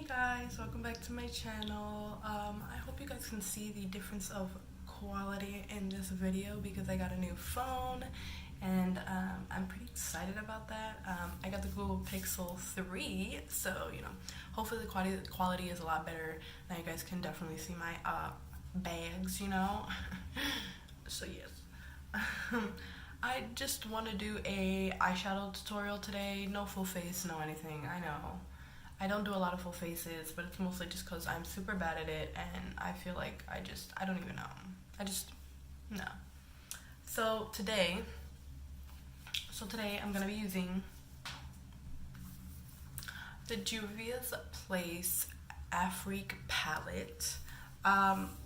Hey guys, welcome back to my channel. I hope you guys can see the difference of quality in this video because I got a new phone and I'm pretty excited about that. I got the Google Pixel 3, so hopefully the quality is a lot better. Now you guys can definitely see my bags, so yes. I just want to do a eyeshadow tutorial today. No full face, no anything. I know I don't do a lot of full faces, but it's mostly just because I'm super bad at it and I feel like I don't even know. No. So today I'm going to be using the Juvias Place Afrique palette.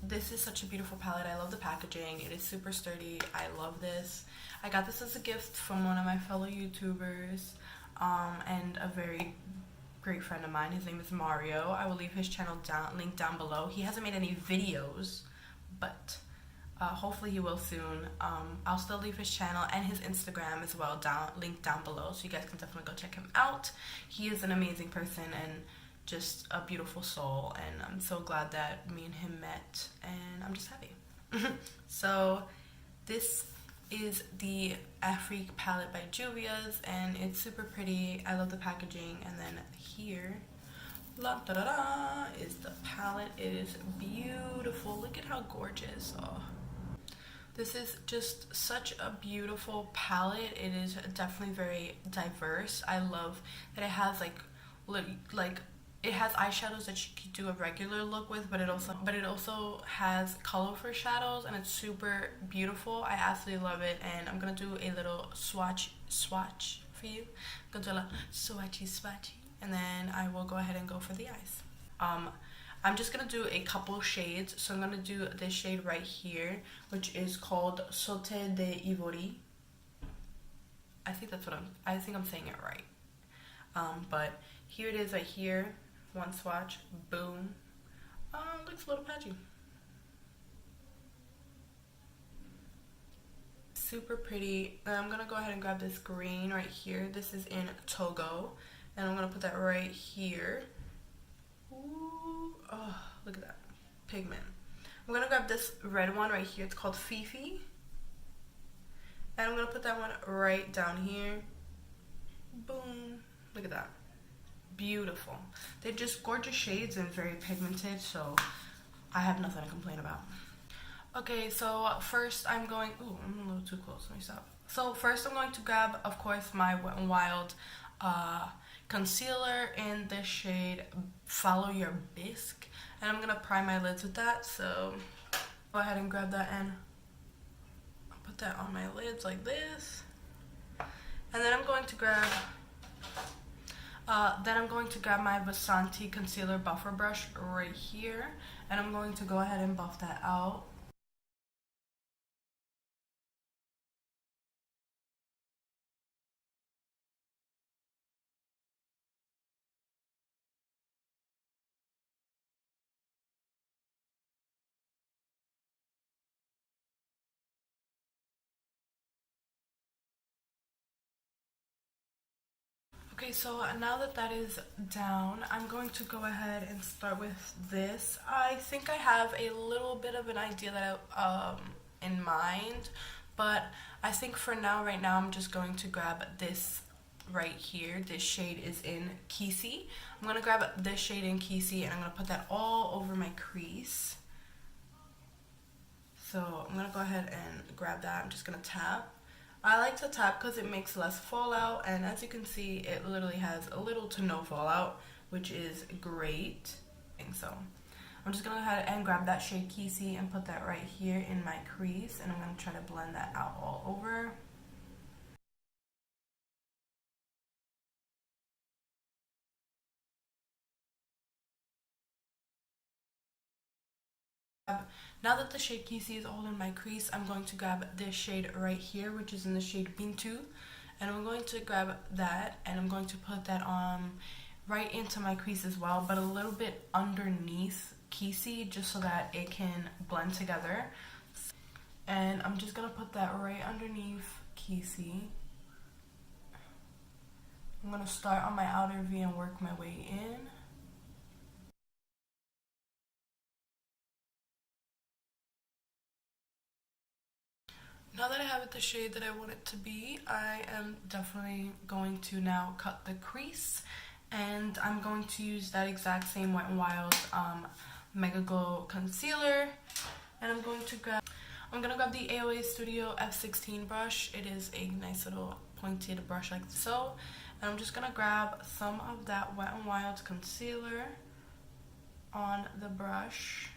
This is such a beautiful palette. I love the packaging. It is super sturdy. I love this. I got this as a gift from one of my fellow YouTubers and a very great friend of mine. His name is Mario. I will leave his channel linked down below. He hasn't made any videos, but hopefully he will soon. I'll still leave his channel and his Instagram as well linked down below, so you guys can definitely go check him out. He is an amazing person and just a beautiful soul, and I'm so glad that me and him met, and I'm just happy. So this is the Afrique palette by Juvias, and it's super pretty. I love the packaging. And then here, la da da da, is the palette. It is beautiful. Look at how gorgeous. Oh, this is just such a beautiful palette. It is definitely very diverse. I love that it has it has eyeshadows that you could do a regular look with, but it also has colorful shadows, and it's super beautiful. I absolutely love it, and I'm gonna do a little swatch for you. I'm gonna do a little swatchy, and then I will go ahead and go for the eyes. I'm just gonna do a couple shades, so I'm gonna do this shade right here, which is called Sauté d'Ivory. I think I'm saying it right. But here it is right here. One swatch, boom. Looks a little patchy. Super pretty. And I'm gonna go ahead and grab this green right here. This is in Togo, and I'm gonna put that right here. Ooh, oh, look at that pigment. I'm gonna grab this red one right here. It's called Fifi, and I'm gonna put that one right down here. Boom. Look at that. Beautiful. They're just gorgeous shades and very pigmented, so I have nothing to complain about. Okay, so first I'm a little too close. Let me stop. So first I'm going to grab, of course, my Wet n Wild concealer in the shade Follow Your Bisque, and I'm gonna prime my lids with that. So go ahead and grab that and put that on my lids like this, and then I'm going to grab my Vasanti concealer buffer brush right here, and I'm going to go ahead and buff that out. Okay, so now that is down, I'm going to go ahead and start with this. I think I have a little bit of an idea that in mind, but I think for now, right now, I'm just going to grab this right here. This shade is in Kisi. I'm gonna grab this shade in Kisi, and I'm gonna put that all over my crease. So I'm gonna go ahead and grab that. I'm just gonna tap. I like to tap because it makes less fallout, and as you can see, it literally has a little to no fallout, which is great. So I'm just gonna go ahead and grab that shade Kisi and put that right here in my crease, and I'm gonna try to blend that out all over. Now that the shade Kisi is all in my crease, I'm going to grab this shade right here, which is in the shade Bintu, and I'm going to grab that, and I'm going to put that on right into my crease as well, but a little bit underneath Kisi, just so that it can blend together. And I'm just gonna put that right underneath Kisi. I'm gonna start on my outer V and work my way in. Now that I have it the shade that I want it to be, I am definitely going to now cut the crease, and I'm going to use that exact same Wet n Wild Mega Glow concealer, and I'm gonna grab the AOA Studio F16 brush. It is a nice little pointed brush like so, and I'm just gonna grab some of that Wet n Wild concealer on the brush,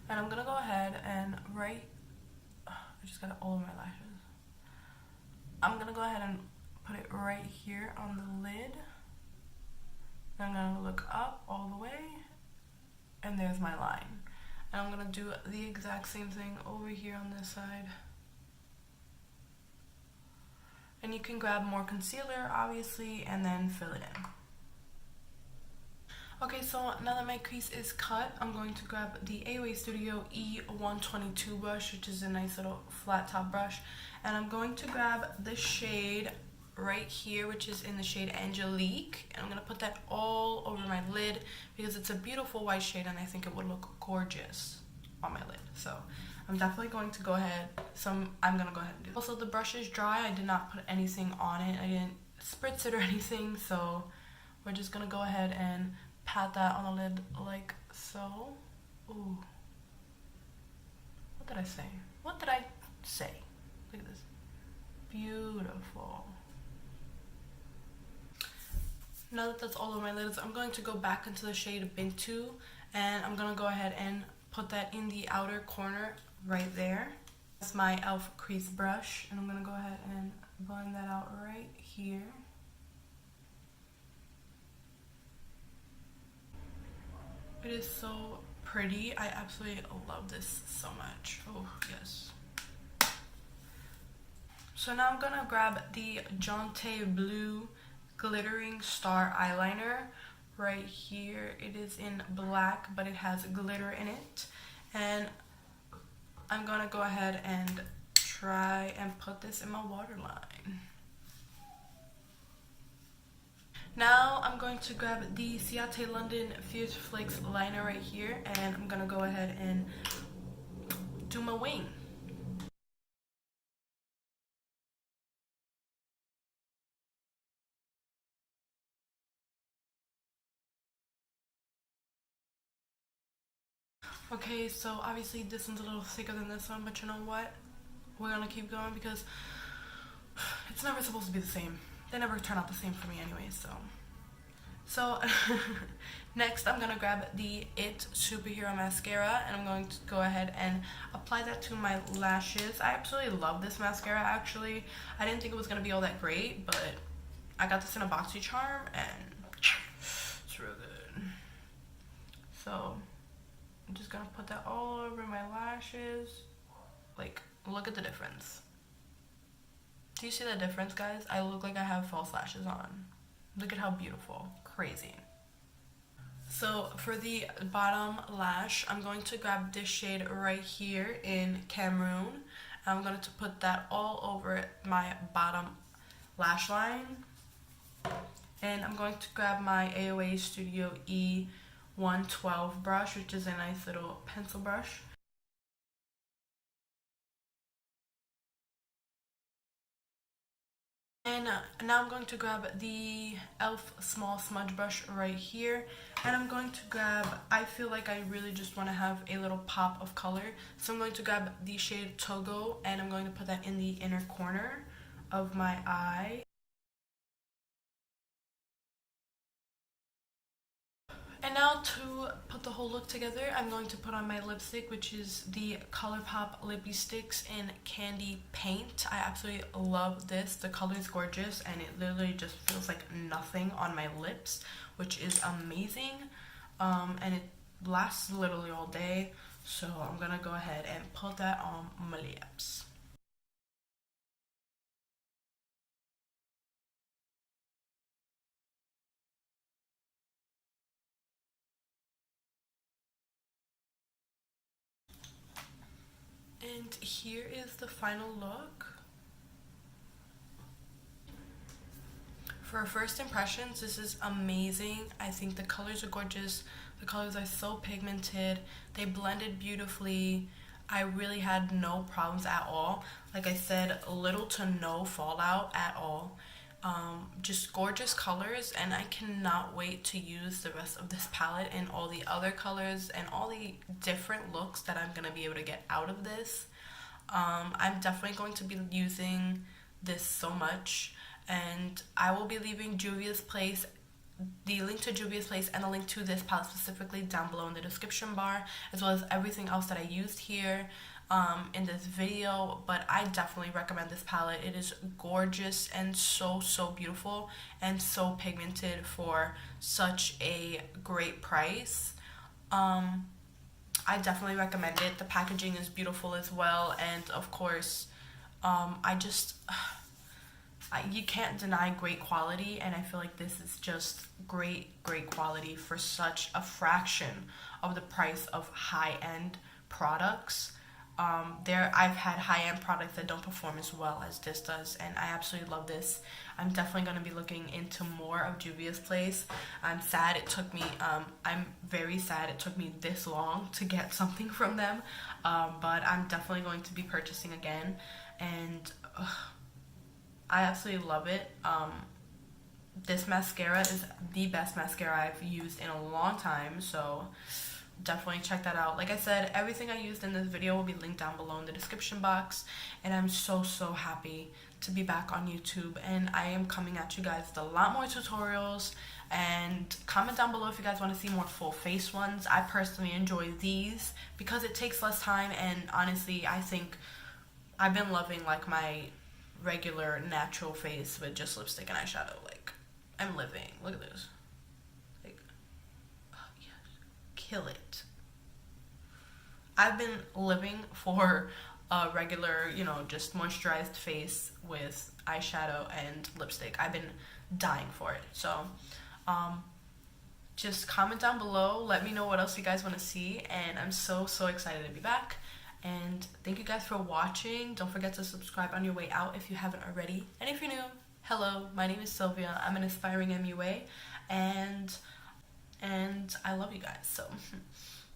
and I'm gonna go ahead and I just got it all over my lashes. I'm gonna go ahead and put it right here on the lid. I'm gonna look up all the way, and there's my line. And I'm gonna do the exact same thing over here on this side. And you can grab more concealer, obviously, and then fill it in. Okay, so now that my crease is cut, I'm going to grab the AOA Studio E122 brush, which is a nice little flat top brush. And I'm going to grab the shade right here, which is in the shade Angelique. And I'm going to put that all over my lid because it's a beautiful white shade and I think it would look gorgeous on my lid. So I'm definitely going to go ahead. I'm going to go ahead and do this. Also, the brush is dry. I did not put anything on it. I didn't spritz it or anything. So we're just going to go ahead and pat that on the lid like so. Ooh. What did I say? What did I say? Look at this. Beautiful. Now that that's all over my lids, I'm going to go back into the shade Bintu, and I'm going to go ahead and put that in the outer corner right there. That's my e.l.f. crease brush, and I'm going to go ahead and blend that out right here. It is so pretty. I absolutely love this so much. Oh, yes. So now I'm gonna grab the Jante Blue Glittering Star Eyeliner right here. It is in black, but it has glitter in it. And I'm gonna go ahead and try and put this in my waterline. Now I'm going to grab the Ciate London Fierce Flakes liner right here, and I'm gonna go ahead and do my wing. Okay, so obviously this one's a little thicker than this one, but you know what? We're gonna keep going because it's never supposed to be the same. They never turn out the same for me anyway, so next I'm gonna grab the IT Superhero Mascara, and I'm going to go ahead and apply that to my lashes. I absolutely love this mascara, actually. I didn't think it was gonna be all that great, but I got this in a BoxyCharm and it's real good. So I'm just gonna put that all over my lashes. Like, look at the difference. Do you see the difference, guys? I look like I have false lashes on. Look at how beautiful. Crazy. So for the bottom lash, I'm going to grab this shade right here in Cameroon. I'm going to put that all over my bottom lash line. And I'm going to grab my AOA Studio E112 brush, which is a nice little pencil brush. And now I'm going to grab the e.l.f. small smudge brush right here, and I'm going to grab, I feel like I really just want to have a little pop of color, so I'm going to grab the shade Togo, and I'm going to put that in the inner corner of my eye. And now to put the whole look together, I'm going to put on my lipstick, which is the ColourPop Lippy Sticks in Candy Paint. I absolutely love this. The color is gorgeous, and it literally just feels like nothing on my lips, which is amazing. And it lasts literally all day, so I'm gonna go ahead and put that on my lips. And here is the final look. For first impressions, this is amazing. I think the colors are gorgeous. The colors are so pigmented. They blended beautifully. I really had no problems at all. Like I said, little to no fallout at all. Just gorgeous colors, and I cannot wait to use the rest of this palette and all the other colors and all the different looks that I'm gonna be able to get out of this. I'm definitely going to be using this so much, and I will be leaving Juvia's Place, the link to Juvia's Place and the link to this palette specifically down below in the description bar, as well as everything else that I used here in this video. But I definitely recommend this palette. It is gorgeous and so beautiful and so pigmented for such a great price. I definitely recommend it. The packaging is beautiful as well, and of course, you can't deny great quality, and I feel like this is just great quality for such a fraction of the price of high-end products. I've had high-end products that don't perform as well as this does, and I absolutely love this. I'm definitely going to be looking into more of Juvia's Place. I'm very sad it took me this long to get something from them, but I'm definitely going to be purchasing again, and I absolutely love it. This mascara is the best mascara I've used in a long time, so definitely check that out. Like I said, everything I used in this video will be linked down below in the description box, and I'm so happy to be back on YouTube, and I am coming at you guys with a lot more tutorials. And comment down below if you guys want to see more full face ones. I personally enjoy these because it takes less time, and honestly, I think I've been loving like my regular natural face with just lipstick and eyeshadow. Like, I'm living. Look at this. Like, oh yes, kill it. I've been living for a regular, just moisturized face with eyeshadow and lipstick. I've been dying for it. So just comment down below, let me know what else you guys want to see, and I'm so excited to be back. And thank you guys for watching. Don't forget to subscribe on your way out if you haven't already. And if you're new, hello, my name is Sylvia. I'm an aspiring MUA, and I love you guys. So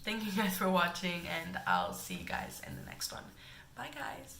thank you guys for watching, and I'll see you guys in the next one. Bye guys.